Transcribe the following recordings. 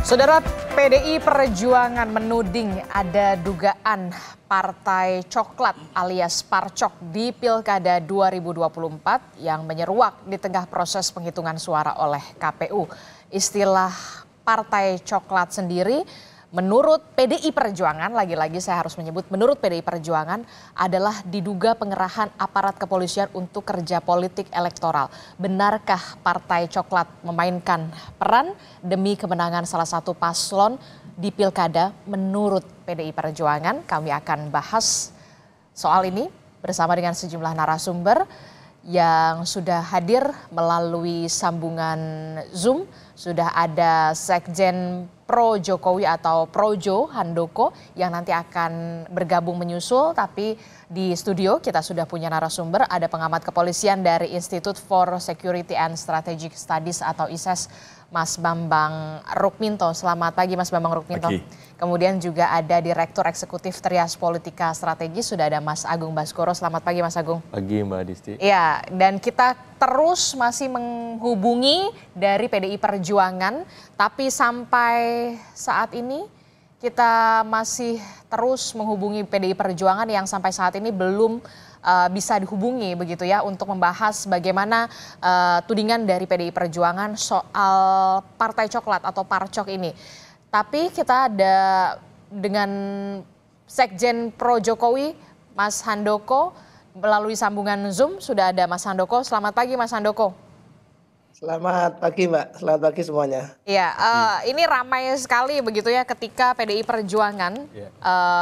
Saudara, PDI Perjuangan menuding ada dugaan Partai Coklat alias Parcok di Pilkada 2024 yang menyeruak di tengah proses penghitungan suara oleh KPU. Istilah Partai Coklat sendiri menurut PDI Perjuangan, lagi-lagi saya harus menyebut menurut PDI Perjuangan, adalah diduga pengerahan aparat kepolisian untuk kerja politik elektoral. Benarkah Partai Coklat memainkan peran demi kemenangan salah satu paslon di Pilkada menurut PDI Perjuangan? Kami akan bahas soal ini bersama dengan sejumlah narasumber yang sudah hadir melalui sambungan Zoom. Sudah ada Sekjen Pro Jokowi atau Projo Handoko yang nanti akan bergabung menyusul, tapi di studio kita sudah punya narasumber, ada pengamat kepolisian dari Institute for Security and Strategic Studies atau ISES, Mas Bambang Rukminto. Selamat pagi Mas Bambang Rukminto. Pagi. Kemudian juga ada Direktur Eksekutif Trias Politika Strategis, sudah ada Mas Agung Baskoro. Selamat pagi Mas Agung. Pagi Mbak Disti. Ya, dan kita terus masih menghubungi dari PDI Perjuangan, tapi sampai saat ini kita masih terus menghubungi PDI Perjuangan yang sampai saat ini belum bisa dihubungi begitu ya untuk membahas bagaimana tudingan dari PDI Perjuangan soal Partai Coklat atau Parcok ini. Tapi kita ada dengan Sekjen Pro Jokowi, Mas Handoko, melalui sambungan Zoom. Sudah ada Mas Handoko. Selamat pagi Mas Handoko. Selamat pagi Mbak, selamat pagi semuanya. Iya, ini ramai sekali begitu ya ketika PDI Perjuangan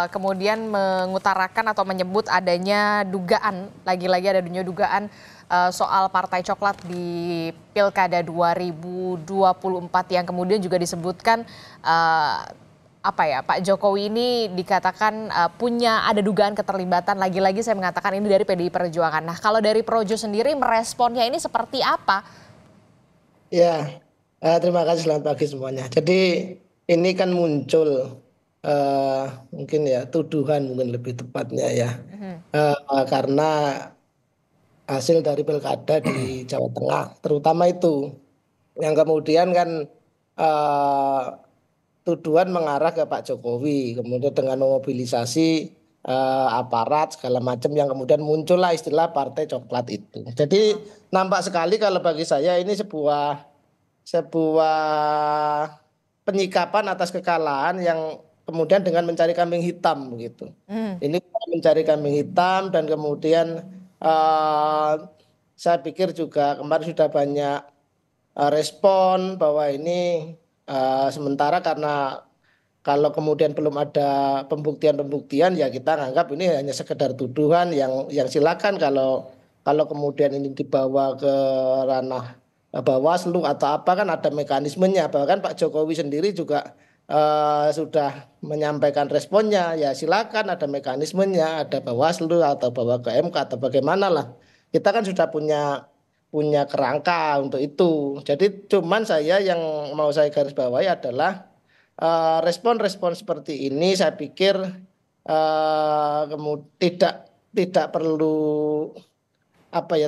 kemudian mengutarakan atau menyebut adanya dugaan, lagi-lagi ada dugaan soal Partai Coklat di Pilkada 2024 yang kemudian juga disebutkan Pak Jokowi ini dikatakan ada dugaan keterlibatan, lagi-lagi saya mengatakan ini dari PDI Perjuangan. Nah, kalau dari Projo sendiri meresponnya ini seperti apa? Ya, terima kasih, selamat pagi semuanya. Jadi ini kan muncul mungkin ya tuduhan mungkin lebih tepatnya ya, karena hasil dari pilkada di Jawa Tengah terutama itu yang kemudian kan tuduhan mengarah ke Pak Jokowi, kemudian dengan memobilisasi aparat segala macam yang kemudian muncullah istilah Partai Coklat itu. Jadi nampak sekali kalau bagi saya ini sebuah penyikapan atas kekalahan yang kemudian dengan mencari kambing hitam begitu. Ini mencari kambing hitam dan kemudian saya pikir juga kemarin sudah banyak respon bahwa ini sementara karena kalau kemudian belum ada pembuktian ya kita anggap ini hanya sekedar tuduhan yang silakan kalau kemudian ini dibawa ke ranah Bawaslu atau apa kan ada mekanismenya. Bahkan Pak Jokowi sendiri juga sudah menyampaikan responnya, ya silakan ada mekanismenya, ada Bawaslu atau bawa ke MK atau bagaimana lah. Kita kan sudah punya kerangka untuk itu. Jadi cuman saya yang mau saya garis bawahi adalah respon-respon seperti ini saya pikir tidak perlu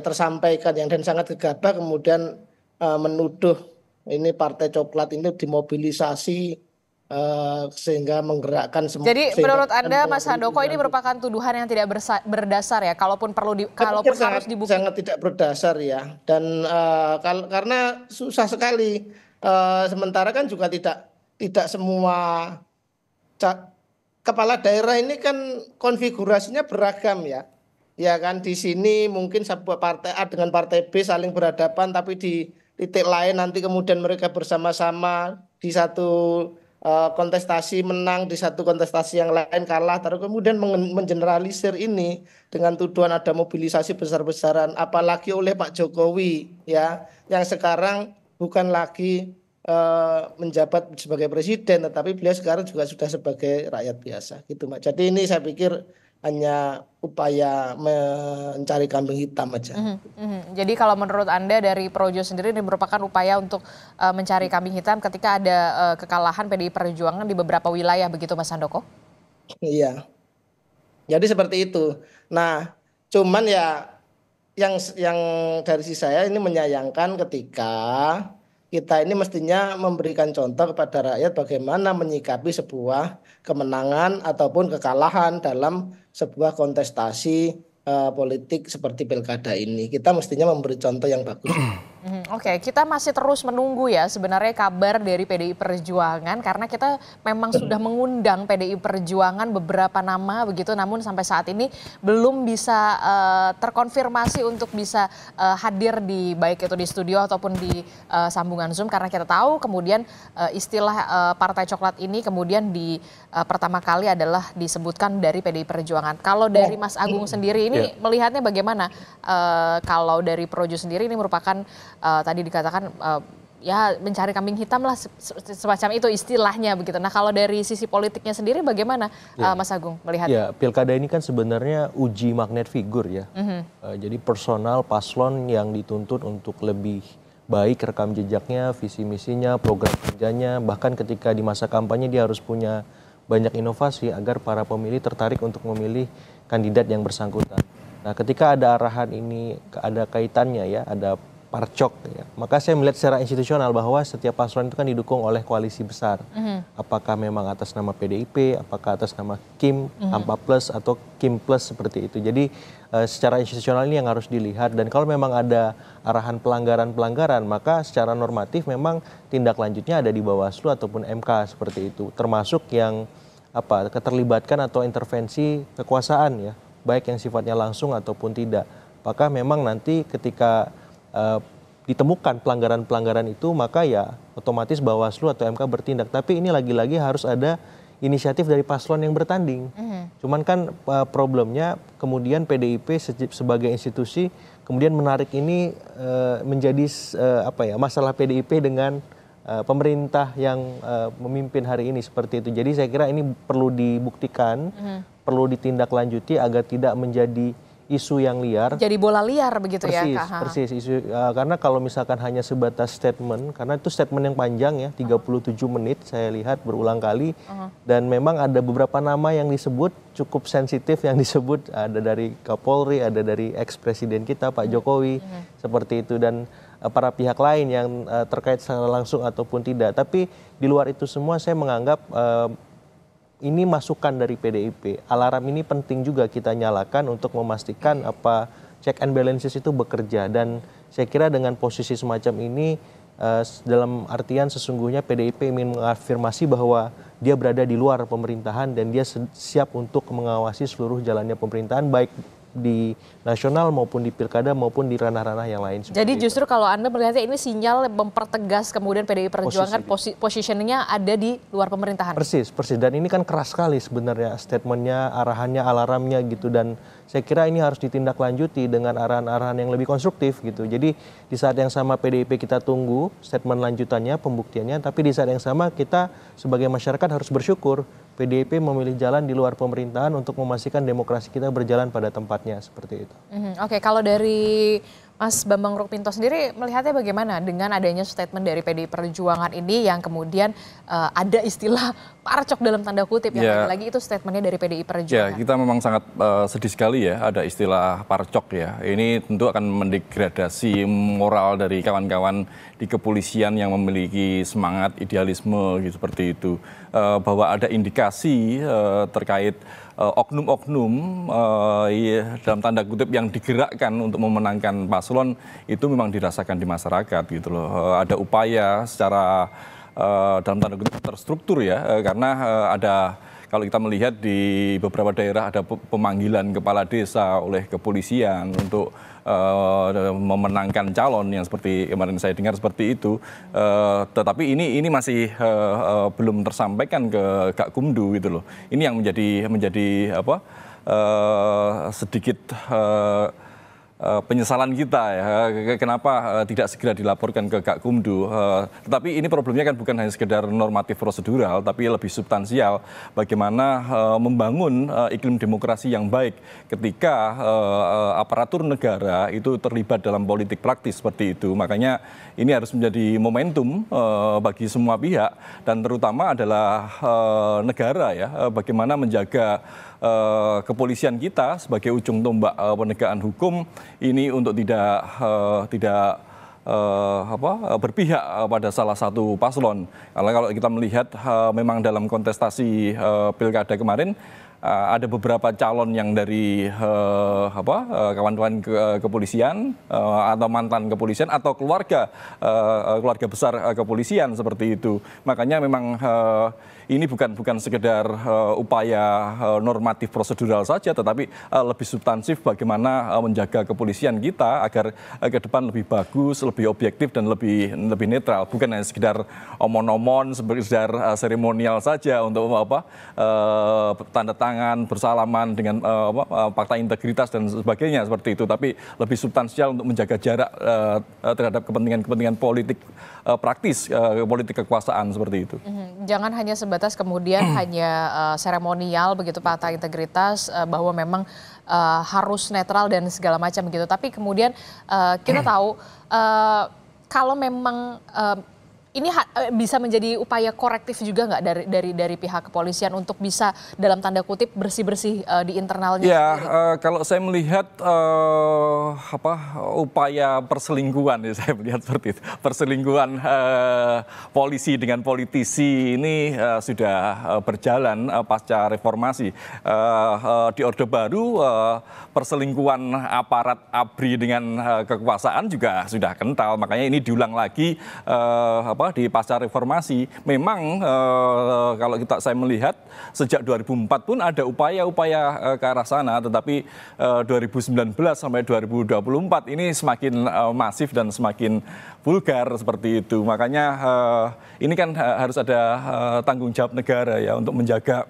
tersampaikan dan sangat gegabah kemudian menuduh ini Partai Coklat ini dimobilisasi sehingga menggerakkan semua. Jadi menurut Anda Mas Handoko ini merupakan tuduhan yang tidak berdasar ya, kalaupun harus dibuktikan. Sangat tidak berdasar ya, dan karena susah sekali. Sementara kan juga tidak semua kepala daerah ini kan konfigurasinya beragam ya. Ya kan di sini mungkin sebuah partai A dengan partai B saling berhadapan, tapi di titik lain nanti kemudian mereka bersama-sama di satu kontestasi menang, di satu kontestasi yang lain kalah, terus kemudian mengeneralisir ini dengan tuduhan ada mobilisasi besar-besaran, apalagi oleh Pak Jokowi ya, yang sekarang bukan lagi menjabat sebagai presiden, tetapi beliau sekarang juga sudah sebagai rakyat biasa gitu Mbak. Jadi ini saya pikir hanya upaya mencari kambing hitam aja. Jadi kalau menurut Anda dari Projo sendiri ini merupakan upaya untuk mencari kambing hitam ketika ada kekalahan PDI Perjuangan di beberapa wilayah begitu Mas Handoko? Iya. Jadi seperti itu. Nah, cuman ya yang dari sisi saya ini menyayangkan ketika kita ini mestinya memberikan contoh kepada rakyat bagaimana menyikapi sebuah kemenangan ataupun kekalahan dalam sebuah kontestasi politik seperti pilkada ini. Kita mestinya memberi contoh yang bagus. Oke, kita masih terus menunggu ya sebenarnya kabar dari PDI Perjuangan karena kita memang sudah mengundang PDI Perjuangan beberapa nama begitu, namun sampai saat ini belum bisa terkonfirmasi untuk bisa hadir di baik itu di studio ataupun di sambungan Zoom karena kita tahu kemudian istilah Partai Coklat ini kemudian di pertama kali adalah disebutkan dari PDI Perjuangan. Kalau dari Mas Agung sendiri ini melihatnya bagaimana? Kalau dari Projo sendiri ini merupakan tadi dikatakan ya mencari kambing hitam lah semacam itu istilahnya begitu. Nah kalau dari sisi politiknya sendiri bagaimana Mas Agung melihat? Ya pilkada ini kan sebenarnya uji magnet figur ya. Jadi personal paslon yang dituntut untuk lebih baik rekam jejaknya, visi misinya, program kerjanya, bahkan ketika di masa kampanye dia harus punya banyak inovasi agar para pemilih tertarik untuk memilih kandidat yang bersangkutan. Nah ketika ada arahan ini ada kaitannya ya, ada parcok ya. Maka saya melihat secara institusional bahwa setiap paslon itu kan didukung oleh koalisi besar. Apakah memang atas nama PDIP, apakah atas nama Kim, Hampa Plus atau Kim Plus seperti itu. Jadi secara institusional ini yang harus dilihat dan kalau memang ada arahan pelanggaran-pelanggaran maka secara normatif memang tindak lanjutnya ada di Bawaslu ataupun MK seperti itu. Termasuk yang keterlibatkan atau intervensi kekuasaan ya, baik yang sifatnya langsung ataupun tidak. Apakah memang nanti ketika ditemukan pelanggaran-pelanggaran itu maka ya otomatis Bawaslu atau MK bertindak. Tapi ini lagi-lagi harus ada inisiatif dari paslon yang bertanding. Cuman kan problemnya kemudian PDIP sebagai institusi kemudian menarik ini menjadi masalah PDIP dengan pemerintah yang memimpin hari ini seperti itu. Jadi saya kira ini perlu dibuktikan, perlu ditindaklanjuti agar tidak menjadi isu yang liar. Jadi bola liar begitu ya Kak? Persis. Karena kalau misalkan hanya sebatas statement, karena itu statement yang panjang ya, 37 menit saya lihat berulang kali. Dan memang ada beberapa nama yang disebut cukup sensitif yang disebut, ada dari Kapolri, ada dari ex-presiden kita Pak Jokowi, seperti itu. Dan para pihak lain yang terkait secara langsung ataupun tidak. Tapi di luar itu semua saya menganggap ini masukan dari PDIP. Alarm ini penting juga kita nyalakan untuk memastikan apa check and balances itu bekerja. Dan saya kira dengan posisi semacam ini dalam artian sesungguhnya PDIP ingin mengafirmasi bahwa dia berada di luar pemerintahan dan dia siap untuk mengawasi seluruh jalannya pemerintahan baik di nasional maupun di pilkada maupun di ranah-ranah yang lain. Jadi justru kalau Anda melihatnya ini sinyal mempertegas kemudian PDI Perjuangan positioningnya ada di luar pemerintahan. Persis. Dan ini kan keras sekali sebenarnya statementnya, arahannya, alarmnya gitu. Dan saya kira ini harus ditindaklanjuti dengan arahan-arahan yang lebih konstruktif gitu. Jadi di saat yang sama PDIP kita tunggu statement lanjutannya, pembuktiannya. Tapi di saat yang sama kita sebagai masyarakat harus bersyukur PDIP memilih jalan di luar pemerintahan untuk memastikan demokrasi kita berjalan pada tempatnya seperti itu. Oke, kalau dari Mas Bambang Rukminto sendiri melihatnya bagaimana dengan adanya statement dari PDI Perjuangan ini yang kemudian ada istilah parcok dalam tanda kutip yang lagi-lagi itu statementnya dari PDI Perjuangan. Ya, kita memang sangat sedih sekali ya ada istilah parcok ya. Ini tentu akan mendegradasi moral dari kawan-kawan di kepolisian yang memiliki semangat idealisme gitu, seperti itu. Bahwa ada indikasi terkait oknum-oknum dalam tanda kutip yang digerakkan untuk memenangkan paslon itu memang dirasakan di masyarakat gitu loh. Ada upaya secara dalam tanda kutip terstruktur ya, karena ada kalau kita melihat di beberapa daerah ada pemanggilan kepala desa oleh kepolisian untuk memenangkan calon yang seperti kemarin saya dengar seperti itu. Tetapi ini masih belum tersampaikan ke Gakumdu gitu loh. Ini yang menjadi sedikit penyesalan kita ya, kenapa tidak segera dilaporkan ke Gakumdu. Tetapi ini problemnya kan bukan hanya sekedar normatif prosedural, tapi lebih substansial. Bagaimana membangun iklim demokrasi yang baik ketika aparatur negara itu terlibat dalam politik praktis seperti itu. Makanya ini harus menjadi momentum bagi semua pihak dan terutama adalah negara ya, bagaimana menjaga kepolisian kita sebagai ujung tombak penegakan hukum ini untuk tidak berpihak pada salah satu paslon. Karena kalau kita melihat memang dalam kontestasi pilkada kemarin ada beberapa calon yang dari kawan-kawan kepolisian atau mantan kepolisian atau keluarga besar kepolisian seperti itu. Makanya memang ini bukan sekedar upaya normatif prosedural saja, tetapi lebih substansif bagaimana menjaga kepolisian kita agar ke depan lebih bagus, lebih objektif dan lebih netral. Bukan hanya sekedar omon-omon, sekedar seremonial saja untuk tanda tangan bersalaman dengan fakta integritas dan sebagainya seperti itu, tapi lebih substansial untuk menjaga jarak terhadap kepentingan politik praktis, politik kekuasaan seperti itu. Jangan hanya sebatas kemudian hanya seremonial begitu fakta integritas bahwa memang harus netral dan segala macam begitu, tapi kemudian kita tahu kalau memang ini bisa menjadi upaya korektif juga nggak dari pihak kepolisian untuk bisa dalam tanda kutip bersih-bersih di internalnya? Ya, kalau saya melihat upaya perselingkuhan, ya saya melihat seperti itu. Perselingkuhan polisi dengan politisi ini sudah berjalan pasca reformasi. Di Orde Baru perselingkuhan aparat ABRI dengan kekuasaan juga sudah kental. Makanya ini diulang lagi di pasca reformasi. Memang kalau saya melihat sejak 2004 pun ada upaya-upaya ke arah sana, tetapi 2019 sampai 2024 ini semakin masif dan semakin vulgar seperti itu. Makanya ini kan harus ada tanggung jawab negara ya untuk menjaga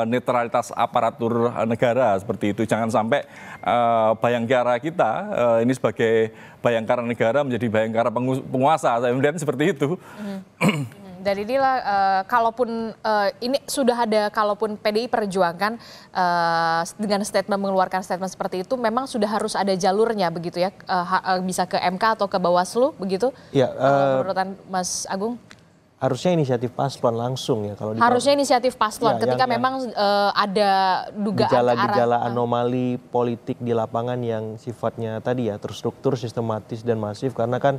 netralitas aparatur negara seperti itu. Jangan sampai Bayangkara kita ini sebagai Bayangkara negara menjadi Bayangkara penguasa. Saya melihat seperti itu. Dan inilah kalaupun ini sudah ada, kalaupun PDI perjuangkan dengan mengeluarkan statement seperti itu, memang sudah harus ada jalurnya begitu ya, bisa ke MK atau ke Bawaslu begitu? Ya, menurut Mas Agung? Harusnya inisiatif paslon langsung ya kalau harusnya inisiatif paslon ketika memang ada dugaan gejala-gejala anomali politik di lapangan yang sifatnya tadi ya terstruktur, sistematis dan masif, karena kan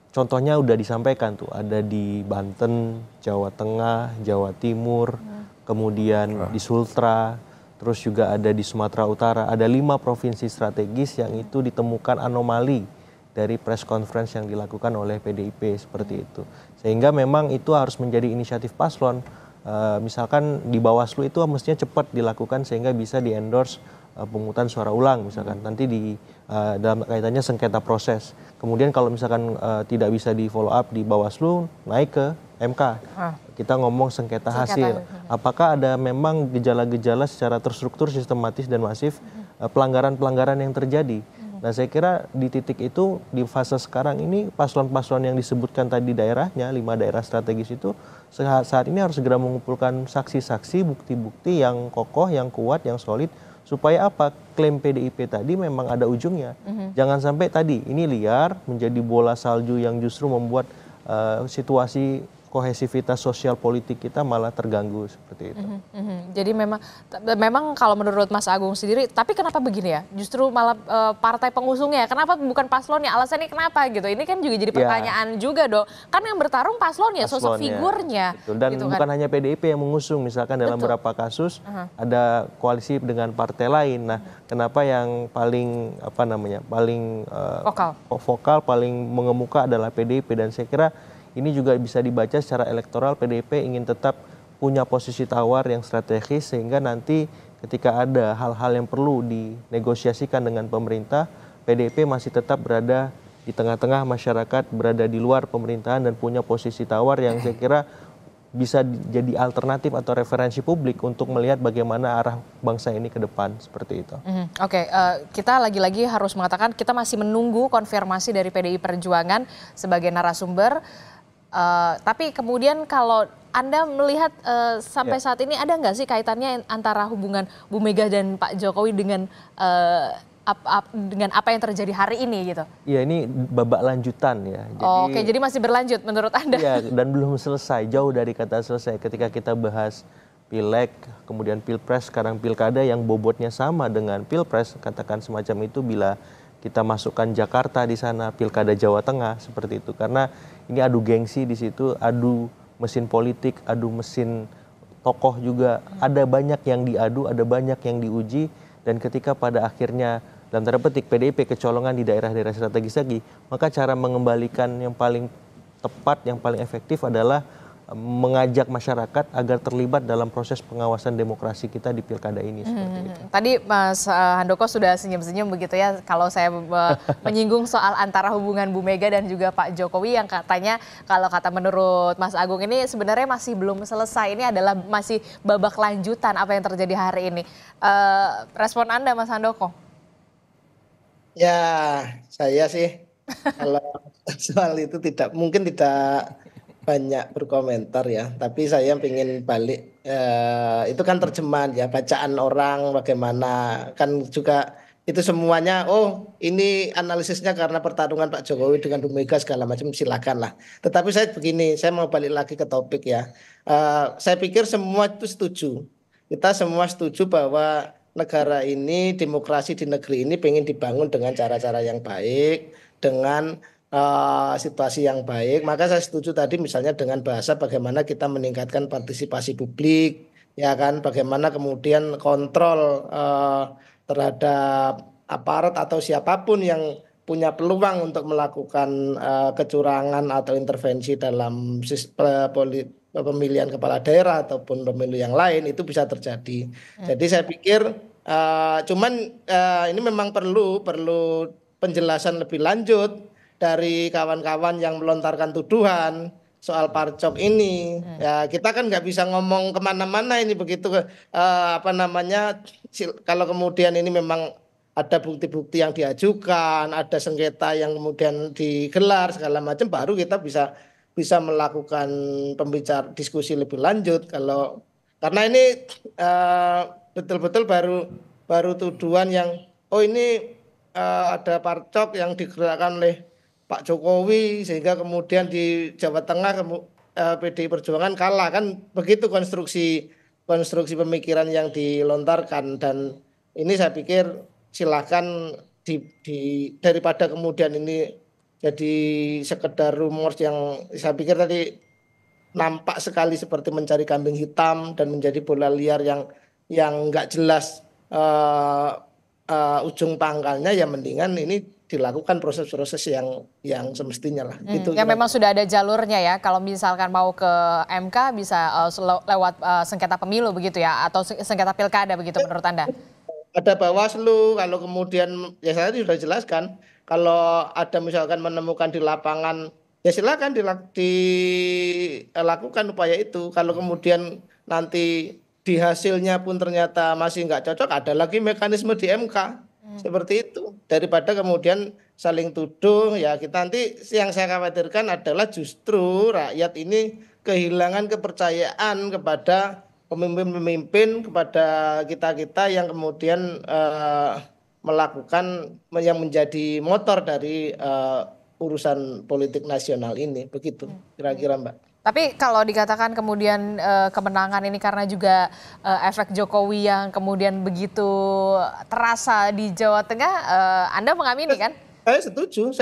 contohnya udah disampaikan tuh, ada di Banten, Jawa Tengah, Jawa Timur, kemudian di Sultra, terus juga ada di Sumatera Utara. Ada 5 provinsi strategis yang itu ditemukan anomali dari press conference yang dilakukan oleh PDIP seperti itu. Sehingga memang itu harus menjadi inisiatif paslon. Misalkan di Bawaslu itu mestinya cepat dilakukan sehingga bisa di-endorse pemungutan suara ulang misalkan. Nanti dalam kaitannya sengketa proses. Kemudian kalau misalkan tidak bisa di follow up di Bawaslu, naik ke MK. Kita ngomong sengketa hasil. Apakah ada memang gejala-gejala secara terstruktur, sistematis dan masif pelanggaran-pelanggaran yang terjadi? Nah, saya kira di titik itu, di fase sekarang ini, paslon-paslon yang disebutkan tadi daerahnya, 5 daerah strategis itu, saat ini harus segera mengumpulkan saksi-saksi, bukti-bukti yang kokoh, yang kuat, yang solid, supaya apa? Klaim PDIP tadi memang ada ujungnya. Jangan sampai tadi, ini liar, menjadi bola salju yang justru membuat situasi kohesivitas sosial politik kita malah terganggu seperti itu. Jadi memang kalau menurut Mas Agung sendiri, tapi kenapa begini ya? Justru malah partai pengusungnya, kenapa bukan paslonnya? Alasannya kenapa gitu? Ini kan juga jadi pertanyaan juga dong. Kan yang bertarung paslonnya, sosok figurnya. Betul. Dan gitu bukan kan hanya PDIP yang mengusung, misalkan dalam beberapa kasus ada koalisi dengan partai lain. Nah, kenapa yang paling paling vokal, paling mengemuka adalah PDIP, dan saya kira ini juga bisa dibaca secara elektoral. PDIP ingin tetap punya posisi tawar yang strategis sehingga nanti ketika ada hal-hal yang perlu dinegosiasikan dengan pemerintah, PDIP masih tetap berada di tengah-tengah masyarakat, berada di luar pemerintahan dan punya posisi tawar yang saya kira bisa jadi alternatif atau referensi publik untuk melihat bagaimana arah bangsa ini ke depan seperti itu. Oke, kita lagi-lagi harus mengatakan kita masih menunggu konfirmasi dari PDI Perjuangan sebagai narasumber. Tapi kemudian kalau Anda melihat sampai saat ini ada nggak sih kaitannya antara hubungan Bu Mega dan Pak Jokowi dengan apa yang terjadi hari ini gitu? Iya, ini babak lanjutan ya. Oke, jadi masih berlanjut menurut Anda? Iya, dan belum selesai, jauh dari kata selesai. Ketika kita bahas Pileg, kemudian Pilpres, sekarang Pilkada yang bobotnya sama dengan Pilpres, katakan semacam itu bila kita masukkan Jakarta di sana, Pilkada Jawa Tengah seperti itu. Karena ini adu gengsi di situ, adu mesin politik, adu mesin tokoh juga. Ada banyak yang diadu, ada banyak yang diuji, dan ketika pada akhirnya dalam tanda petik PDIP kecolongan di daerah-daerah strategis lagi, maka cara mengembalikan yang paling tepat, yang paling efektif adalah mengajak masyarakat agar terlibat dalam proses pengawasan demokrasi kita di pilkada ini. Seperti itu. Tadi Mas Handoko sudah senyum-senyum begitu ya kalau saya menyinggung soal antara hubungan Bu Mega dan juga Pak Jokowi yang katanya kalau kata menurut Mas Agung ini sebenarnya masih belum selesai. Ini adalah masih babak lanjutan apa yang terjadi hari ini. Respon Anda Mas Handoko? Ya, saya sih kalau soal itu mungkin tidak banyak berkomentar ya, tapi saya ingin balik, itu kan terjemahan ya, bacaan orang bagaimana, kan juga itu semuanya, oh ini analisisnya karena pertarungan Pak Jokowi dengan Bu Mega segala macam, silakan lah. Tetapi saya begini, saya mau balik lagi ke topik ya. Saya pikir semua itu setuju, kita semua setuju bahwa negara ini, demokrasi di negeri ini pengen dibangun dengan cara-cara yang baik, dengan situasi yang baik. Maka saya setuju tadi misalnya dengan bahasa bagaimana kita meningkatkan partisipasi publik, ya kan, bagaimana kemudian kontrol terhadap aparat atau siapapun yang punya peluang untuk melakukan kecurangan atau intervensi dalam pemilihan kepala daerah ataupun pemilu yang lain itu bisa terjadi. Jadi saya pikir cuman ini memang perlu penjelasan lebih lanjut dari kawan-kawan yang melontarkan tuduhan soal parcok ini. Ya kita kan nggak bisa ngomong kemana-mana ini begitu kalau kemudian ini memang ada bukti-bukti yang diajukan, ada sengketa yang kemudian digelar segala macam, baru kita bisa melakukan diskusi lebih lanjut. Karena ini betul-betul baru tuduhan yang ini ada parcok yang digerakkan oleh Pak Jokowi sehingga kemudian di Jawa Tengah PDI Perjuangan kalah, kan begitu konstruksi pemikiran yang dilontarkan. Dan ini saya pikir silakan daripada kemudian ini jadi sekedar rumors yang saya pikir tadi nampak sekali seperti mencari kambing hitam dan menjadi bola liar yang nggak jelas ujung pangkalnya. Ya mendingan ini dilakukan proses-proses yang semestinya lah. Gitu, yang memang sudah ada jalurnya ya. Kalau misalkan mau ke MK bisa lewat sengketa pemilu begitu ya, atau sengketa pilkada begitu menurut Anda? Ada Bawaslu, kalau kemudian ya saya sudah jelaskan, kalau ada misalkan menemukan di lapangan ya silakan dilakukan upaya itu. Kalau kemudian nanti di hasilnya pun ternyata masih nggak cocok, ada lagi mekanisme di MK. Seperti itu, daripada kemudian saling tuduh. Ya kita nanti, yang saya khawatirkan adalah justru rakyat ini kehilangan kepercayaan kepada pemimpin-pemimpin, kepada kita-kita yang kemudian melakukan yang menjadi motor dari urusan politik nasional ini. Begitu kira-kira Mbak. Tapi kalau dikatakan kemudian kemenangan ini karena juga efek Jokowi yang kemudian begitu terasa di Jawa Tengah, Anda mengamini kan? Saya setuju.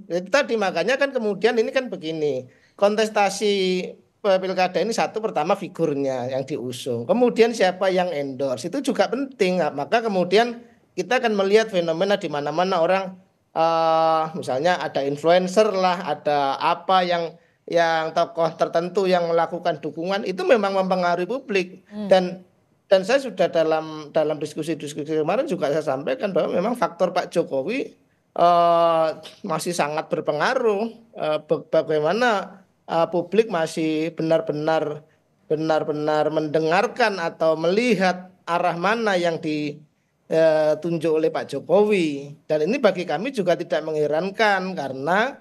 Itu tadi makanya kan kemudian ini kan begini, kontestasi pilkada ini satu, pertama figurnya yang diusung, kemudian siapa yang endorse itu juga penting. Maka kemudian kita akan melihat fenomena di mana-mana orang misalnya ada influencer lah, ada apa yang tokoh tertentu yang melakukan dukungan itu memang mempengaruhi publik. Dan saya sudah dalam diskusi-diskusi kemarin juga saya sampaikan bahwa memang faktor Pak Jokowi masih sangat berpengaruh, bagaimana publik masih benar-benar mendengarkan atau melihat arah mana yang ditunjuk oleh Pak Jokowi. Dan ini bagi kami juga tidak mengherankan karena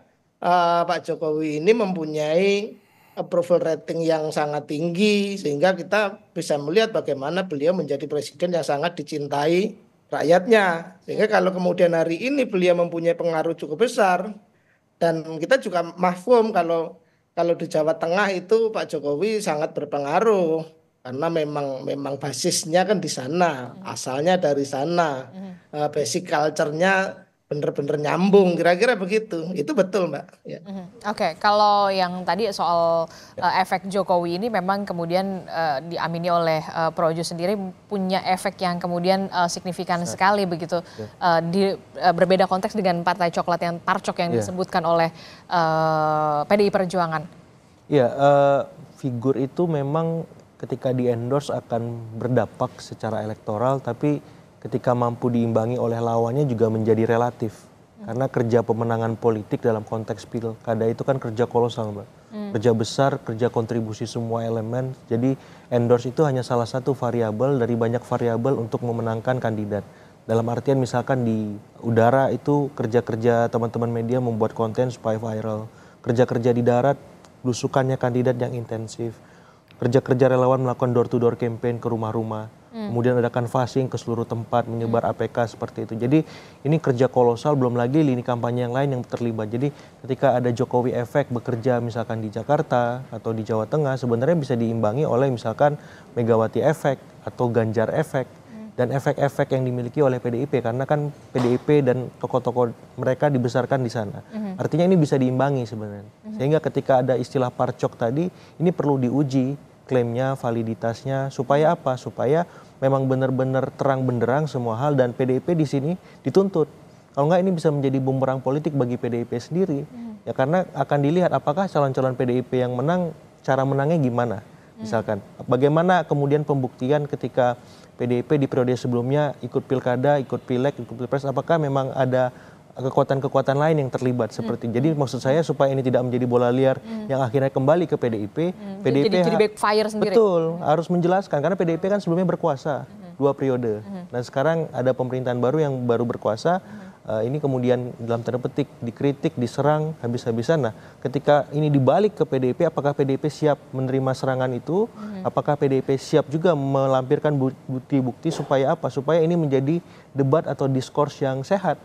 Pak Jokowi ini mempunyai approval rating yang sangat tinggi, sehingga kita bisa melihat bagaimana beliau menjadi presiden yang sangat dicintai rakyatnya. Sehingga kalau kemudian hari ini beliau mempunyai pengaruh cukup besar, dan kita juga mahfum kalau di Jawa Tengah itu Pak Jokowi sangat berpengaruh karena memang basisnya kan di sana, asalnya dari sana, basic culture-nya benar-benar nyambung, kira-kira begitu. Itu betul, Mbak. Ya. Oke, kalau yang tadi soal efek Jokowi ini memang kemudian diamini oleh Projo sendiri punya efek yang kemudian signifikan sekali begitu, di berbeda konteks dengan Partai Coklat yang Parcok yang disebutkan oleh PDI Perjuangan. Iya, figur itu memang ketika di-endorse akan berdampak secara elektoral, tapi ketika mampu diimbangi oleh lawannya juga menjadi relatif. Karena kerja pemenangan politik dalam konteks pilkada itu kan kerja kolosal, Mbak. Kerja besar, kerja kontribusi semua elemen. Jadi endorse itu hanya salah satu variabel dari banyak variabel untuk memenangkan kandidat. Dalam artian misalkan di udara itu kerja-kerja teman-teman media membuat konten supaya viral. Kerja-kerja di darat, belusukannya kandidat yang intensif. Kerja-kerja relawan melakukan door-to-door campaign ke rumah-rumah. Kemudian ada canvassing ke seluruh tempat, menyebar APK seperti itu. Jadi ini kerja kolosal, belum lagi lini kampanye yang lain yang terlibat. Jadi ketika ada Jokowi efek bekerja misalkan di Jakarta atau di Jawa Tengah, sebenarnya bisa diimbangi oleh misalkan Megawati efek atau Ganjar efek. Dan efek-efek yang dimiliki oleh PDIP, karena kan PDIP dan tokoh-tokoh mereka dibesarkan di sana. Artinya ini bisa diimbangi sebenarnya. Sehingga ketika ada istilah parcok tadi, ini perlu diuji klaimnya, validitasnya, supaya apa? Supaya memang benar-benar terang benderang semua hal dan PDIP di sini dituntut. Kalau enggak ini bisa menjadi bumerang politik bagi PDIP sendiri. Ya karena akan dilihat apakah calon-calon PDIP yang menang, cara menangnya gimana. Misalkan, bagaimana kemudian pembuktian ketika PDIP di periode sebelumnya ikut pilkada, ikut pileg, ikut pilpres, apakah memang ada kekuatan-kekuatan lain yang terlibat seperti. Jadi maksud saya supaya ini tidak menjadi bola liar yang akhirnya kembali ke PDIP. PDIP jadi backfire sendiri. Betul, harus menjelaskan karena PDIP kan sebelumnya berkuasa 2 periode. Nah sekarang ada pemerintahan baru yang baru berkuasa. Ini kemudian dalam tanda petik dikritik, diserang habis-habisan. Nah, ketika ini dibalik ke PDIP, apakah PDIP siap menerima serangan itu? Apakah PDIP siap juga melampirkan bukti-bukti supaya apa? Supaya ini menjadi debat atau diskurs yang sehat,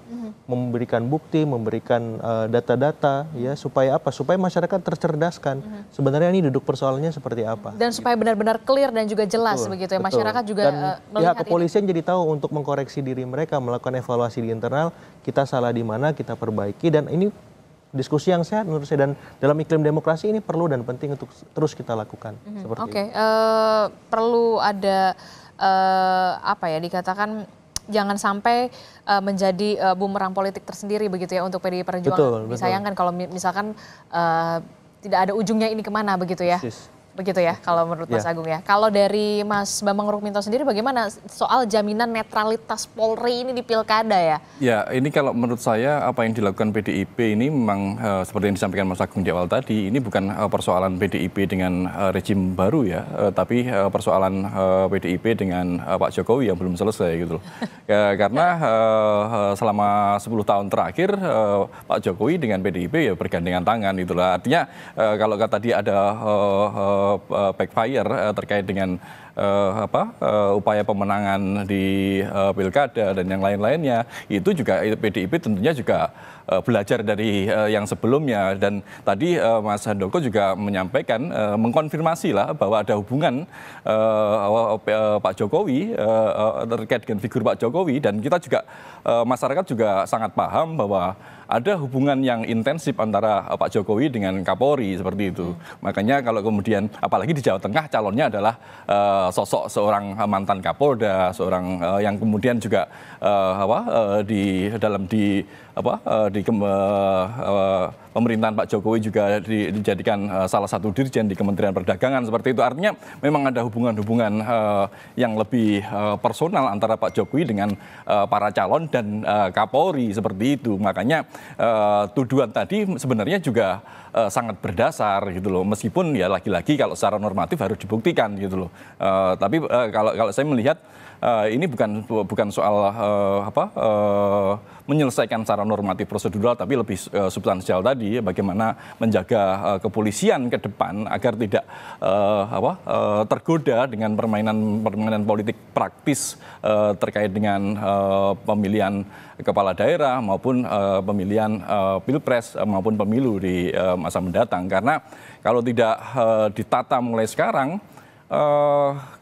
memberikan bukti, memberikan data-data, ya supaya apa? Supaya masyarakat tercerdaskan. Sebenarnya ini duduk persoalannya seperti apa? Dan supaya benar-benar clear dan juga jelas begitu ya, masyarakat juga melihat pihak kepolisian jadi tahu untuk mengkoreksi diri mereka, melakukan evaluasi di internal. Kita salah di mana, kita perbaiki, dan ini diskusi yang sehat menurut saya, dan dalam iklim demokrasi ini perlu dan penting untuk terus kita lakukan. Oke, perlu ada apa ya dikatakan jangan sampai menjadi bumerang politik tersendiri begitu ya untuk PDI Perjuangan. Disayangkan kalau misalkan tidak ada ujungnya ini kemana begitu ya. Begitu ya kalau menurut Mas Agung ya. Kalau dari Mas Bambang Rukminto sendiri bagaimana soal jaminan netralitas Polri ini di pilkada ya? Ya ini kalau menurut saya apa yang dilakukan PDIP ini memang seperti yang disampaikan Mas Agung di awal tadi, ini bukan persoalan PDIP dengan rejim baru ya, tapi persoalan PDIP dengan Pak Jokowi yang belum selesai gitu loh. Karena selama 10 tahun terakhir Pak Jokowi dengan PDIP ya bergandengan tangan gitu lah. Artinya kalau tadi ada backfire terkait dengan upaya pemenangan di pilkada dan yang lain-lainnya, itu juga PDIP tentunya juga belajar dari yang sebelumnya. Dan tadi Mas Handoko juga menyampaikan, mengkonfirmasi lah bahwa ada hubungan Pak Jokowi terkait dengan figur Pak Jokowi, dan kita juga masyarakat juga sangat paham bahwa ada hubungan yang intensif antara Pak Jokowi dengan Kapolri seperti itu. Makanya kalau kemudian apalagi di Jawa Tengah calonnya adalah sosok seorang mantan Kapolda, seorang yang kemudian juga di pemerintahan Pak Jokowi juga dijadikan salah satu dirjen di Kementerian Perdagangan seperti itu. Artinya memang ada hubungan-hubungan yang lebih personal antara Pak Jokowi dengan para calon dan Kapolri seperti itu. Makanya tuduhan tadi sebenarnya juga sangat berdasar gitu loh. Meskipun ya lagi-lagi kalau secara normatif harus dibuktikan gitu loh. Tapi kalau saya melihat ini bukan soal menyelesaikan secara normatif prosedural, tapi lebih substansial tadi, bagaimana menjaga kepolisian ke depan agar tidak tergoda dengan permainan politik praktis terkait dengan pemilihan kepala daerah maupun pemilihan pilpres maupun pemilu di masa mendatang. Karena kalau tidak ditata mulai sekarang,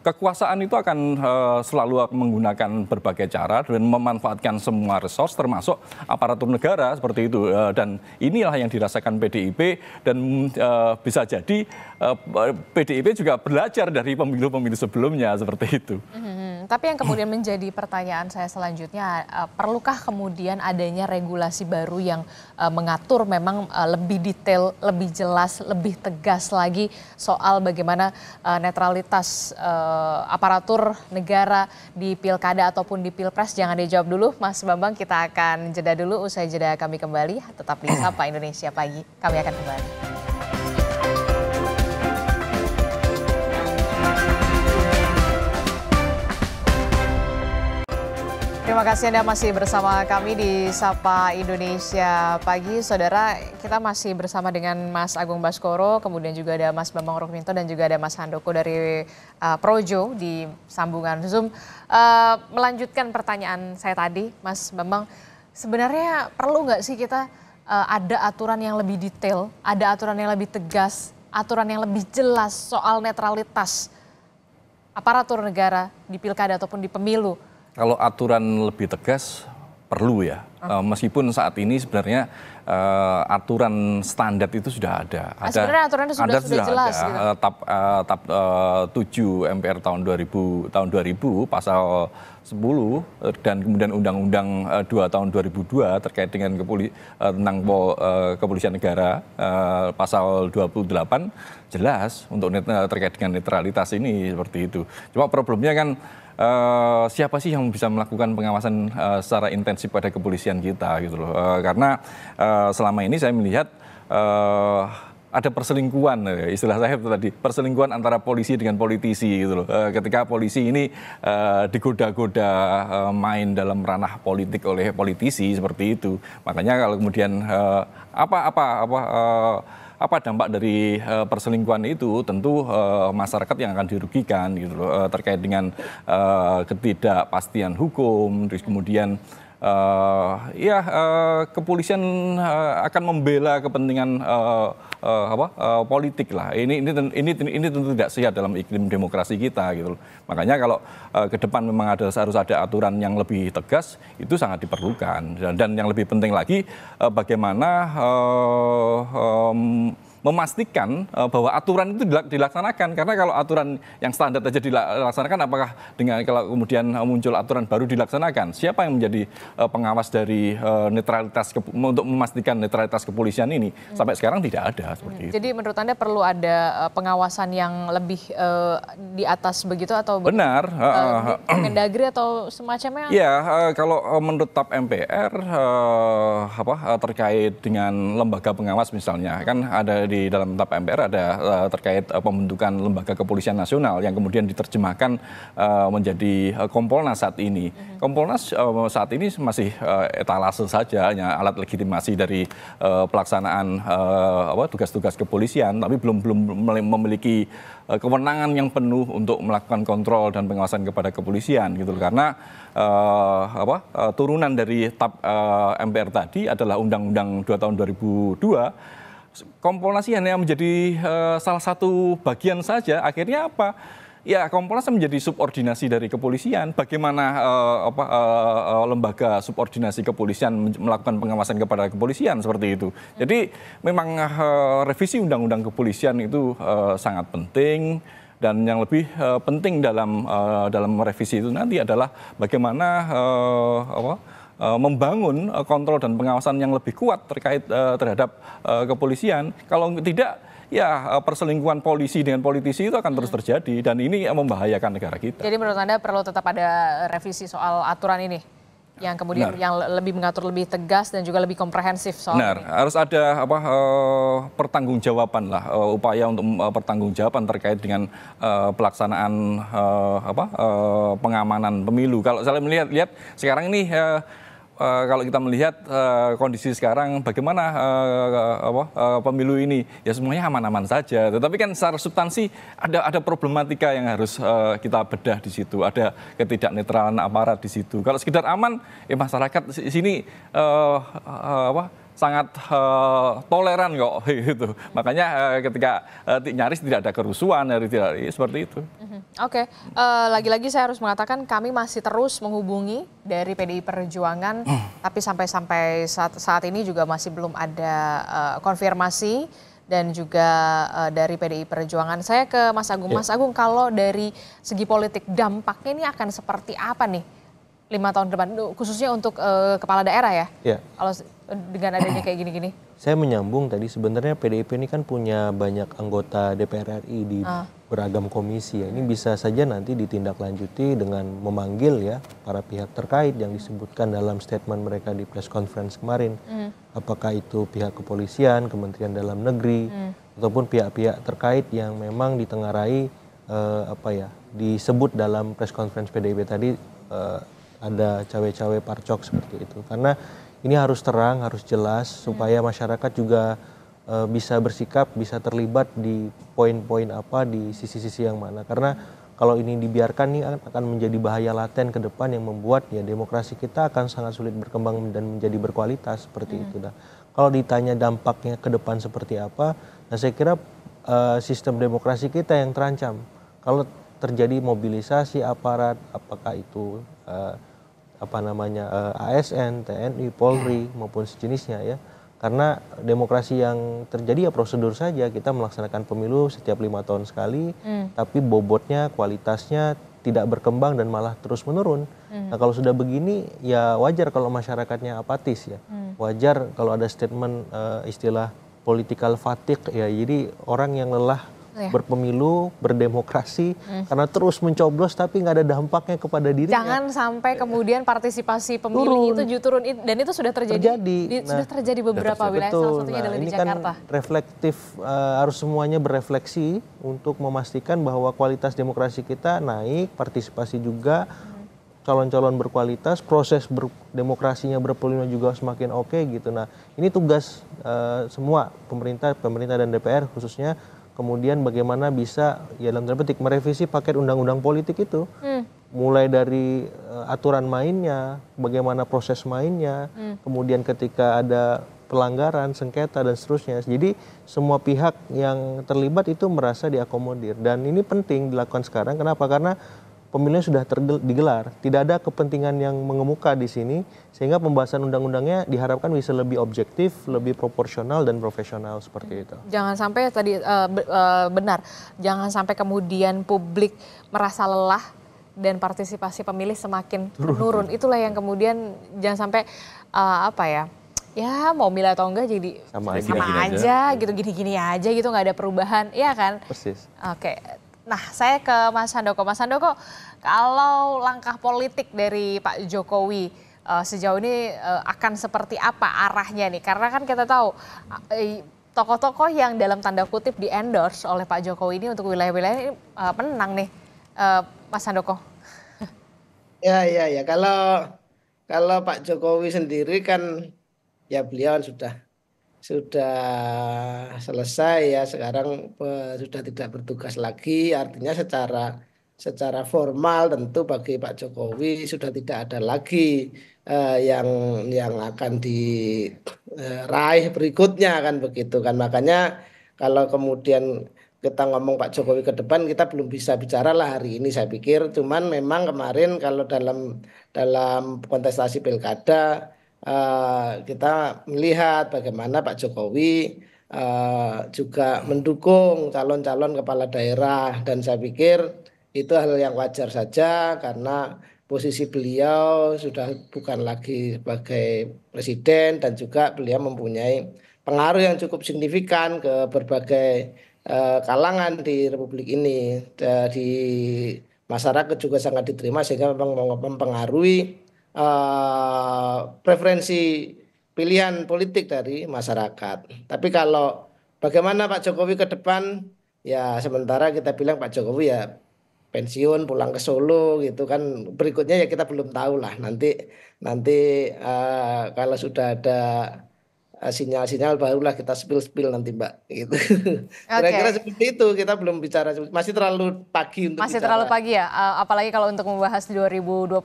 kekuasaan itu akan selalu menggunakan berbagai cara dan memanfaatkan semua resource termasuk aparatur negara seperti itu. Dan inilah yang dirasakan PDIP dan bisa jadi PDIP juga belajar dari pemilu-pemilu sebelumnya seperti itu. Tapi yang kemudian menjadi pertanyaan saya selanjutnya, perlukah kemudian adanya regulasi baru yang mengatur memang lebih detail, lebih jelas, lebih tegas lagi soal bagaimana netralitas aparatur negara di pilkada ataupun di pilpres? Jangan dijawab dulu, Mas Bambang. Kita akan jeda dulu. Usai jeda kami kembali. Tetap di Sapa Indonesia Pagi. Kami akan kembali. Terima kasih Anda masih bersama kami di Sapa Indonesia Pagi. Saudara, kita masih bersama dengan Mas Agung Baskoro, kemudian juga ada Mas Bambang Rukminto dan juga ada Mas Handoko dari Projo di sambungan Zoom. Melanjutkan pertanyaan saya tadi, Mas Bambang, sebenarnya perlu nggak sih kita ada aturan yang lebih detail, ada aturan yang lebih tegas, aturan yang lebih jelas soal netralitas aparatur negara di pilkada ataupun di pemilu? Kalau aturan lebih tegas perlu ya, meskipun saat ini sebenarnya aturan standar itu sudah ada. Sebenarnya aturan itu sudah jelas. Ada. Gitu. Tab 7 MPR tahun 2000 pasal 10 dan kemudian Undang-Undang 2 tahun 2002 terkait dengan tentang kepolisian negara pasal 28 jelas untuk terkait dengan netralitas ini seperti itu. Cuma problemnya kan siapa sih yang bisa melakukan pengawasan secara intensif pada kepolisian kita gitu loh. Karena selama ini saya melihat ada perselingkuhan, istilah saya itu tadi, perselingkuhan antara polisi dengan politisi gitu loh. Ketika polisi ini digoda-goda main dalam ranah politik oleh politisi seperti itu. Makanya kalau kemudian apa dampak dari perselingkuhan itu, tentu masyarakat yang akan dirugikan gitu loh, terkait dengan ketidakpastian hukum, terus kemudian kepolisian akan membela kepentingan politik lah. Ini tentu tidak sehat dalam iklim demokrasi kita gitu loh. Makanya kalau ke depan memang harus ada aturan yang lebih tegas, itu sangat diperlukan. Dan yang lebih penting lagi bagaimana memastikan bahwa aturan itu dilaksanakan. Karena kalau aturan yang standar saja dilaksanakan, apakah kalau kemudian muncul aturan baru dilaksanakan? Siapa yang menjadi pengawas dari netralitas untuk memastikan netralitas kepolisian ini? Sampai sekarang tidak ada seperti itu. Jadi menurut Anda perlu ada pengawasan yang lebih di atas begitu atau benar? Mendagri atau semacamnya? Ya, kalau menurut TAP MPR terkait dengan lembaga pengawas misalnya, kan ada di dalam TAP MPR ada terkait pembentukan lembaga kepolisian nasional yang kemudian diterjemahkan menjadi Kompolnas saat ini. Kompolnas saat ini masih etalase saja, hanya alat legitimasi dari pelaksanaan tugas-tugas kepolisian, tapi belum memiliki kewenangan yang penuh untuk melakukan kontrol dan pengawasan kepada kepolisian gitu. Karena turunan dari TAP MPR tadi adalah Undang-Undang 2 tahun 2002. Kompolnas hanya menjadi salah satu bagian saja. Akhirnya apa? Ya, Kompolnas menjadi subordinasi dari kepolisian. Bagaimana lembaga subordinasi kepolisian melakukan pengawasan kepada kepolisian seperti itu. Jadi memang revisi undang-undang kepolisian itu sangat penting. Dan yang lebih penting dalam revisi itu nanti adalah bagaimana membangun kontrol dan pengawasan yang lebih kuat terhadap kepolisian. Kalau tidak, ya perselingkuhan polisi dengan politisi itu akan terus terjadi dan ini membahayakan negara kita. Jadi menurut Anda perlu tetap ada revisi soal aturan ini yang kemudian yang lebih mengatur lebih tegas dan juga lebih komprehensif soal ini. Harus ada pertanggungjawaban lah, upaya untuk pertanggungjawaban terkait dengan pelaksanaan pengamanan pemilu. Kalau saya melihat sekarang ini kalau kita melihat kondisi sekarang bagaimana pemilu ini, ya semuanya aman-aman saja. Tetapi kan secara substansi ada problematika yang harus kita bedah di situ. Ada ketidaknetralan aparat di situ. Kalau sekedar aman, masyarakat di sini sangat toleran kok gitu. Makanya ketika nyaris tidak ada kerusuhan, seperti itu. Oke, lagi-lagi saya harus mengatakan kami masih terus menghubungi dari PDI Perjuangan, tapi sampai saat ini juga masih belum ada konfirmasi dan juga dari PDI Perjuangan. Saya ke Mas Agung. Mas Agung, kalau dari segi politik dampaknya ini akan seperti apa nih 5 tahun depan, khususnya untuk kepala daerah ya? Kalau dengan adanya kayak gini-gini. Saya menyambung tadi, sebenarnya PDIP ini kan punya banyak anggota DPR RI di beragam komisi ya. Ini bisa saja nanti ditindaklanjuti dengan memanggil ya para pihak terkait yang disebutkan dalam statement mereka di press conference kemarin. Apakah itu pihak kepolisian, Kementerian Dalam Negeri, ataupun pihak-pihak terkait yang memang ditengarai disebut dalam press conference PDIP tadi ada cawe-cawe parcok seperti itu. Karena ini harus terang, harus jelas supaya masyarakat juga bisa bersikap, bisa terlibat di poin-poin apa, di sisi-sisi yang mana. Karena kalau ini dibiarkan nih akan menjadi bahaya laten ke depan yang membuat ya demokrasi kita akan sangat sulit berkembang dan menjadi berkualitas seperti itu. Nah, kalau ditanya dampaknya ke depan seperti apa, nah saya kira sistem demokrasi kita yang terancam. Kalau terjadi mobilisasi aparat, apakah itu ASN, TNI, Polri maupun sejenisnya ya. Karena demokrasi yang terjadi ya prosedur saja, kita melaksanakan pemilu setiap 5 tahun sekali, tapi bobotnya, kualitasnya tidak berkembang dan malah terus menurun. Nah kalau sudah begini ya wajar kalau masyarakatnya apatis ya. Wajar kalau ada statement istilah political fatigue ya, jadi orang yang lelah berpemilu, berdemokrasi, karena terus mencoblos tapi nggak ada dampaknya kepada dirinya. Jangan sampai kemudian partisipasi pemilih itu turun, dan itu sudah terjadi. Sudah terjadi beberapa wilayah, salah satunya adalah di Jakarta. Kan reflektif, harus semuanya berefleksi untuk memastikan bahwa kualitas demokrasi kita naik, partisipasi juga, calon-calon berkualitas, proses demokrasinya berpemilu juga semakin oke gitu. Nah ini tugas semua pemerintah dan DPR khususnya. Kemudian bagaimana bisa ya dalam tanda petik merevisi paket undang-undang politik itu, mulai dari aturan mainnya, bagaimana proses mainnya, kemudian ketika ada pelanggaran, sengketa dan seterusnya. Jadi semua pihak yang terlibat itu merasa diakomodir dan ini penting dilakukan sekarang. Kenapa? Karena pemilunya sudah digelar, tidak ada kepentingan yang mengemuka di sini, sehingga pembahasan undang-undangnya diharapkan bisa lebih objektif, lebih proporsional dan profesional seperti itu. Jangan sampai tadi benar, jangan sampai kemudian publik merasa lelah dan partisipasi pemilih semakin menurun. Itulah yang kemudian jangan sampai ya mau milih atau enggak jadi sama aja gitu, gini-gini aja gitu, nggak ada perubahan, iya kan? Persis. Oke. Nah, saya ke Mas Handoko. Mas Handoko, kalau langkah politik dari Pak Jokowi sejauh ini akan seperti apa arahnya nih? Karena kan kita tahu tokoh-tokoh yang dalam tanda kutip di-endorse oleh Pak Jokowi ini untuk wilayah-wilayah ini menang nih, Mas Handoko. Ya. Kalau Pak Jokowi sendiri kan ya beliau sudah selesai ya, sekarang sudah tidak bertugas lagi, artinya secara formal tentu bagi Pak Jokowi sudah tidak ada lagi yang akan diraih berikutnya kan begitu kan. Makanya kalau kemudian kita ngomong Pak Jokowi ke depan, kita belum bisa bicara lah hari ini saya pikir. Cuman memang kemarin kalau dalam kontestasi pilkada kita melihat bagaimana Pak Jokowi juga mendukung calon-calon kepala daerah, dan saya pikir itu hal yang wajar saja karena posisi beliau sudah bukan lagi sebagai presiden dan juga beliau mempunyai pengaruh yang cukup signifikan ke berbagai kalangan di Republik ini, di masyarakat juga sangat diterima sehingga memang mempengaruhi preferensi pilihan politik dari masyarakat. Tapi kalau bagaimana Pak Jokowi ke depan, ya sementara kita bilang Pak Jokowi ya pensiun pulang ke Solo gitu kan. Berikutnya ya kita belum tahu lah. Nanti kalau sudah ada sinyal-sinyal barulah kita spill nanti Mbak gitu. Kira-kira Oke. seperti itu, kita belum bicara, masih terlalu pagi untuk Masih bicara. terlalu pagi ya, apalagi kalau untuk membahas 2029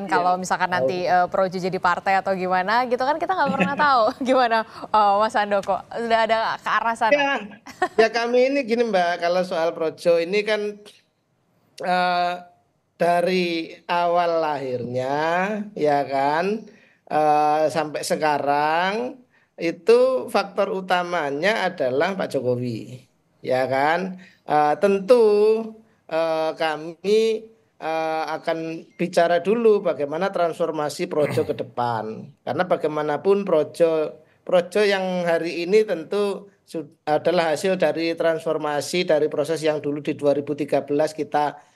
kalau misalkan nanti Projo jadi partai atau gimana gitu kan kita nggak pernah tahu gimana Mas Handoko, udah ada ke arah sana. Ya kami ini gini Mbak, kalau soal Projo ini kan eh, dari awal lahirnya ya kan sampai sekarang itu faktor utamanya adalah Pak Jokowi ya kan. Tentu kami akan bicara dulu bagaimana transformasi Projo ke depan, karena bagaimanapun Projo yang hari ini tentu adalah hasil dari transformasi dari proses yang dulu di 2013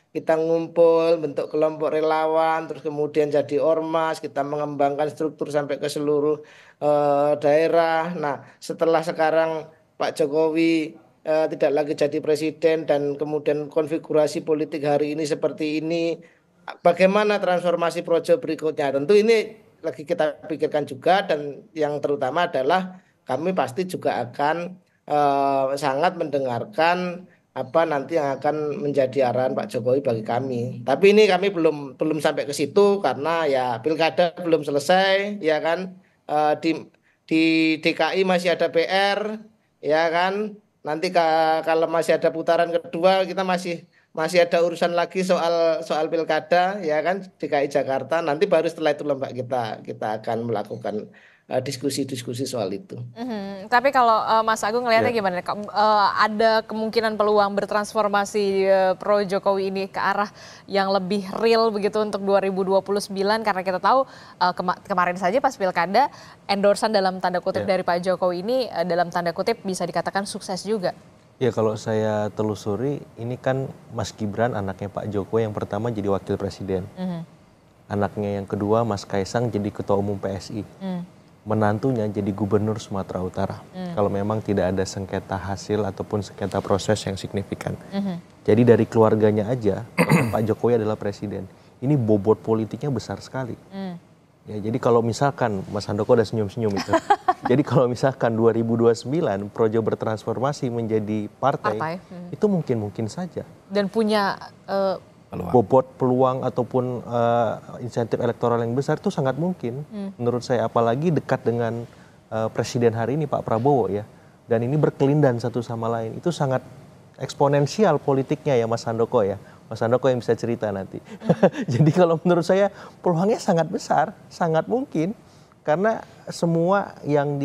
kita ngumpul bentuk kelompok relawan, terus kemudian jadi ormas, kita mengembangkan struktur sampai ke seluruh daerah. Nah, setelah sekarang Pak Jokowi tidak lagi jadi presiden dan kemudian konfigurasi politik hari ini seperti ini, bagaimana transformasi Projo berikutnya? Tentu ini lagi kita pikirkan juga, dan yang terutama adalah kami pasti juga akan sangat mendengarkan apa nanti yang akan menjadi arahan Pak Jokowi bagi kami. Tapi ini kami belum sampai ke situ karena ya pilkada belum selesai, ya kan. Di DKI masih ada PR, ya kan. Nanti kalau masih ada putaran kedua kita masih ada urusan lagi soal pilkada, ya kan, DKI Jakarta. Nanti baru setelah itu Mbak kita akan melakukan diskusi-diskusi soal itu. Tapi kalau Mas Agung ngelihatnya gimana? Ada kemungkinan peluang bertransformasi pro Jokowi ini ke arah yang lebih real begitu untuk 2029, karena kita tahu kemarin saja pas pilkada endorsan dalam tanda kutip dari Pak Jokowi ini dalam tanda kutip bisa dikatakan sukses juga. Ya kalau saya telusuri ini kan Mas Gibran anaknya Pak Jokowi yang pertama jadi wakil presiden. Anaknya yang kedua Mas Kaisang jadi ketua umum PSI. Menantunya jadi gubernur Sumatera Utara. Kalau memang tidak ada sengketa hasil ataupun sengketa proses yang signifikan. Jadi dari keluarganya aja Pak Jokowi adalah presiden. Ini bobot politiknya besar sekali. Ya, jadi kalau misalkan Mas Handoko udah senyum-senyum itu. Jadi kalau misalkan 2029 Projo bertransformasi menjadi partai. Itu mungkin saja. Dan punya bobot peluang ataupun insentif elektoral yang besar itu sangat mungkin menurut saya, apalagi dekat dengan presiden hari ini Pak Prabowo ya, dan ini berkelindan satu sama lain, itu sangat eksponensial politiknya ya Mas Handoko ya. Mas Handoko yang bisa cerita nanti. Jadi kalau menurut saya peluangnya sangat besar, sangat mungkin, karena semua yang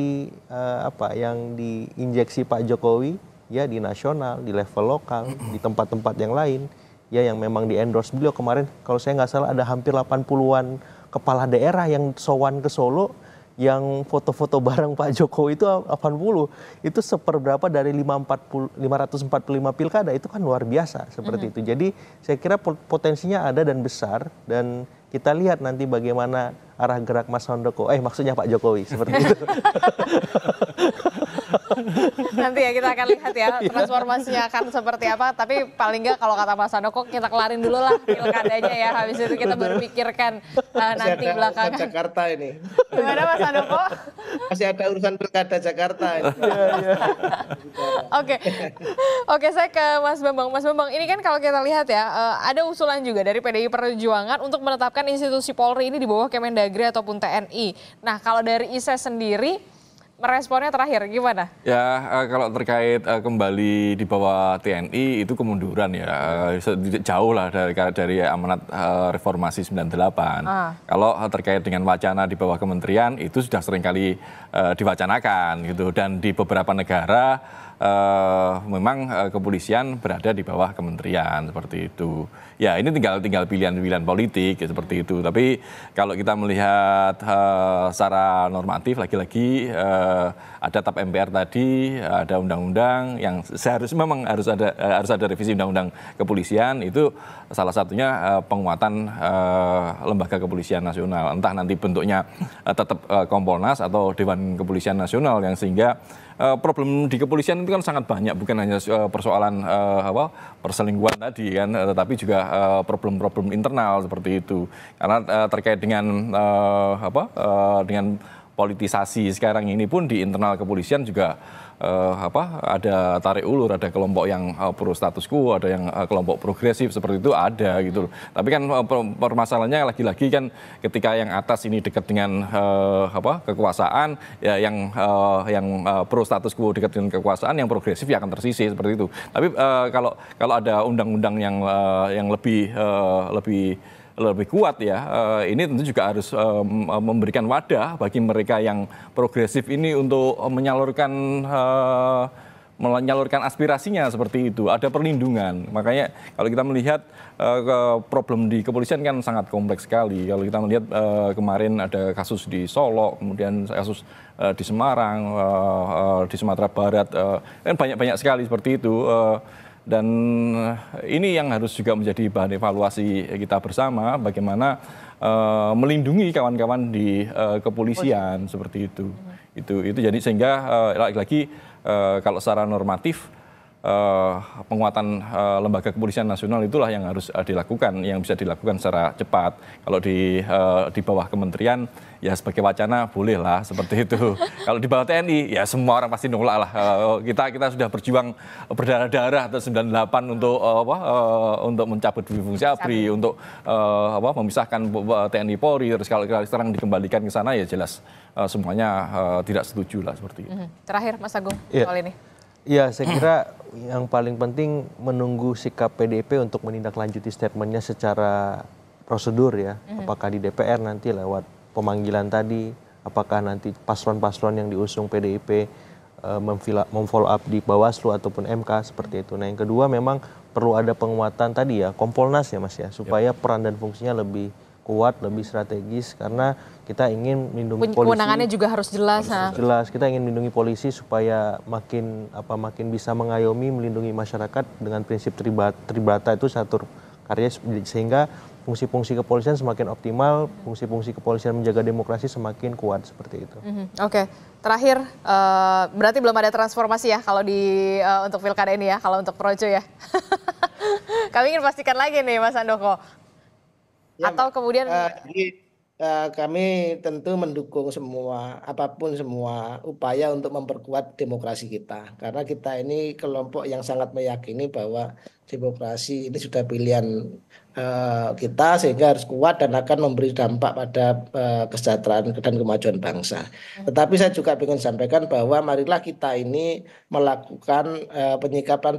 diinjeksi Pak Jokowi ya di nasional, di level lokal, di tempat-tempat yang lain ya yang memang di endorse beliau. Kemarin kalau saya nggak salah ada hampir 80-an kepala daerah yang sowan ke Solo yang foto-foto bareng Pak Jokowi itu 80. Itu seperberapa dari 545 pilkada, itu kan luar biasa seperti itu. Jadi saya kira potensinya ada dan besar, dan kita lihat nanti bagaimana arah gerak Mas Handoko, maksudnya Pak Jokowi seperti itu. nanti ya kita akan lihat ya transformasinya akan seperti apa. Tapi paling nggak kalau kata Mas Handoko kita kelarin dulu lah pilkadanya ya. Habis itu kita baru pikirkan nanti belakangan. Jakarta ini. Gimana Mas Handoko? Masih ada urusan pilkada Jakarta ini. Oke, saya ke Mas Bambang. Mas Bambang, ini kan kalau kita lihat ya ada usulan juga dari PDI Perjuangan untuk menetapkan institusi Polri ini di bawah Kemendagri ataupun TNI. Nah, kalau dari ISE sendiri meresponnya terakhir gimana? Ya, kalau terkait kembali di bawah TNI itu kemunduran ya, jauh lah dari amanat reformasi 98. Kalau terkait dengan wacana di bawah kementerian itu sudah seringkali diwacanakan gitu, dan di beberapa negara memang kepolisian berada di bawah kementerian seperti itu. Ya ini tinggal pilihan-pilihan politik ya, seperti itu. Tapi kalau kita melihat secara normatif lagi-lagi ada TAP MPR tadi, ada undang-undang yang seharusnya memang harus ada revisi undang-undang kepolisian, itu salah satunya penguatan lembaga kepolisian nasional. Entah nanti bentuknya tetap Kompolnas atau Dewan Kepolisian Nasional, yang sehingga problem di kepolisian itu kan sangat banyak, bukan hanya persoalan perselingkuhan tadi kan, tetapi juga problem-problem internal seperti itu. Karena terkait dengan dengan politisasi sekarang ini pun di internal kepolisian juga ada tarik ulur, ada kelompok yang pro status quo, ada yang kelompok progresif seperti itu ada gitu loh. Tapi kan permasalahannya lagi-lagi kan ketika yang atas ini dekat dengan kekuasaan, ya yang pro status quo dekat dengan kekuasaan, yang progresif ya akan tersisih seperti itu. Tapi kalau ada undang-undang yang lebih kuat ya, ini tentu juga harus memberikan wadah bagi mereka yang progresif ini untuk menyalurkan aspirasinya seperti itu. Ada perlindungan. Makanya kalau kita melihat problem di kepolisian kan sangat kompleks sekali. Kalau kita melihat kemarin ada kasus di Solo, kemudian kasus di Semarang, di Sumatera Barat, kan banyak sekali seperti itu. Dan ini yang harus juga menjadi bahan evaluasi kita bersama, bagaimana melindungi kawan-kawan di kepolisian seperti itu. Itu jadi sehingga lagi-lagi kalau secara normatif penguatan lembaga kepolisian nasional itulah yang harus dilakukan, yang bisa dilakukan secara cepat. Kalau di bawah kementerian ya sebagai wacana bolehlah seperti itu. Kalau di bawah TNI ya semua orang pasti nolak lah. Kita sudah berjuang berdarah-darah atau 98 untuk mencabut fungsi ABRI, untuk memisahkan TNI Polri, terus kalau sekarang dikembalikan ke sana ya jelas semuanya tidak setuju lah seperti itu. Terakhir Mas Agung soal ini. Ya, saya kira yang paling penting menunggu sikap PDIP untuk menindaklanjuti statementnya secara prosedur ya. Apakah di DPR nanti lewat pemanggilan tadi, apakah nanti paslon-paslon yang diusung PDIP memfollow up di Bawaslu ataupun MK seperti itu. Nah yang kedua memang perlu ada penguatan tadi ya, Kompolnas ya Mas ya, supaya peran dan fungsinya lebih kuat, lebih strategis, karena kita ingin melindungi polisi. Kewenangannya juga harus jelas. Jelas, kita ingin melindungi polisi supaya makin bisa mengayomi, melindungi masyarakat dengan prinsip tribata itu satu karya, sehingga fungsi-fungsi kepolisian semakin optimal, fungsi-fungsi kepolisian menjaga demokrasi semakin kuat seperti itu. Oke, terakhir berarti belum ada transformasi ya kalau untuk pilkada ini ya, kalau untuk Projo ya. Kami ingin pastikan lagi nih Mas Handoko. Ya, atau kemudian kami tentu mendukung apapun semua upaya untuk memperkuat demokrasi kita, karena kita ini kelompok yang sangat meyakini bahwa demokrasi ini sudah pilihan kita, sehingga harus kuat dan akan memberi dampak pada kesejahteraan dan kemajuan bangsa. Tetapi saya juga ingin sampaikan bahwa marilah kita ini melakukan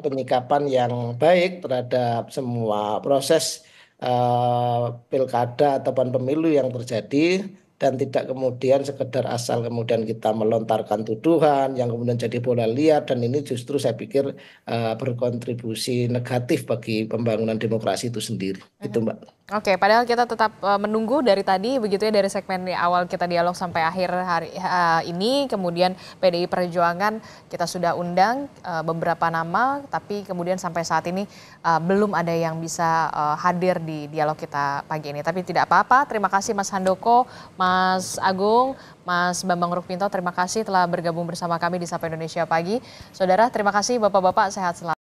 penyikapan yang baik terhadap semua proses pilkada ataupun pemilu yang terjadi, dan tidak kemudian sekedar asal kemudian kita melontarkan tuduhan yang kemudian jadi bola liar, dan ini justru saya pikir berkontribusi negatif bagi pembangunan demokrasi itu sendiri. Itu Mbak. Oke, padahal kita tetap menunggu dari tadi begitu ya, dari segmen awal kita dialog sampai akhir hari ini, kemudian PDI Perjuangan kita sudah undang beberapa nama, tapi kemudian sampai saat ini belum ada yang bisa hadir di dialog kita pagi ini. Tapi tidak apa-apa, terima kasih Mas Handoko, Mas Agung, Mas Bambang Rukminto, terima kasih telah bergabung bersama kami di Sapa Indonesia Pagi. Saudara, terima kasih Bapak-Bapak, sehat selalu.